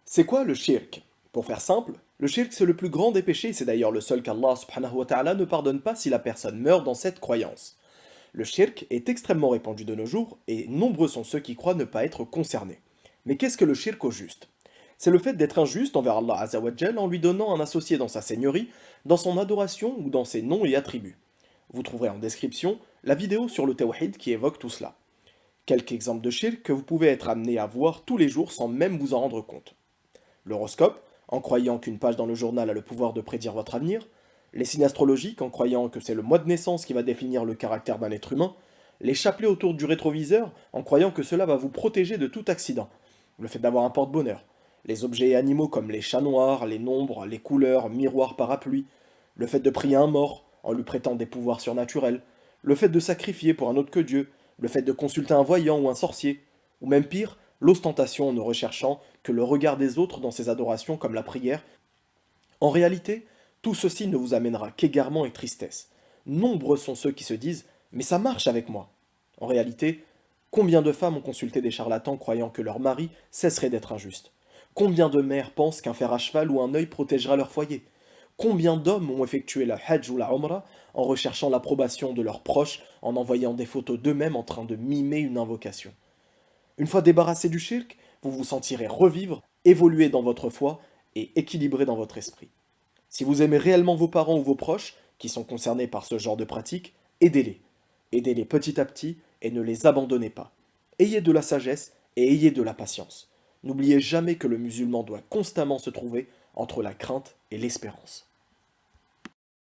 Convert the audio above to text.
C'est quoi le shirk? Pour faire simple, le shirk c'est le plus grand des péchés, c'est d'ailleurs le seul qu'Allah subhanahu wa ta'ala ne pardonne pas si la personne meurt dans cette croyance. Le shirk est extrêmement répandu de nos jours et nombreux sont ceux qui croient ne pas être concernés. Mais qu'est-ce que le shirk au juste? C'est le fait d'être injuste envers Allah Azzawajal en lui donnant un associé dans sa seigneurie, dans son adoration ou dans ses noms et attributs. Vous trouverez en description la vidéo sur le tawhid qui évoque tout cela. Quelques exemples de shirk que vous pouvez être amené à voir tous les jours sans même vous en rendre compte. L'horoscope, en croyant qu'une page dans le journal a le pouvoir de prédire votre avenir, les signes astrologiques, en croyant que c'est le mois de naissance qui va définir le caractère d'un être humain, les chapelets autour du rétroviseur, en croyant que cela va vous protéger de tout accident, le fait d'avoir un porte-bonheur, les objets et animaux comme les chats noirs, les nombres, les couleurs, miroirs, parapluies, le fait de prier un mort, en lui prêtant des pouvoirs surnaturels, le fait de sacrifier pour un autre que Dieu, le fait de consulter un voyant ou un sorcier, ou même pire, l'ostentation en ne recherchant que le regard des autres dans ses adorations comme la prière. En réalité, tout ceci ne vous amènera qu'égarement et tristesse. Nombreux sont ceux qui se disent « mais ça marche avec moi ». En réalité, combien de femmes ont consulté des charlatans croyant que leur mari cesserait d'être injuste? Combien de mères pensent qu'un fer à cheval ou un œil protégera leur foyer? Combien d'hommes ont effectué la Hajj ou la Umrah en recherchant l'approbation de leurs proches en envoyant des photos d'eux-mêmes en train de mimer une invocation? Une fois débarrassé du shirk, vous vous sentirez revivre, évoluer dans votre foi et équilibrer dans votre esprit. Si vous aimez réellement vos parents ou vos proches, qui sont concernés par ce genre de pratique, aidez-les. Aidez-les petit à petit et ne les abandonnez pas. Ayez de la sagesse et ayez de la patience. N'oubliez jamais que le musulman doit constamment se trouver entre la crainte et l'espérance.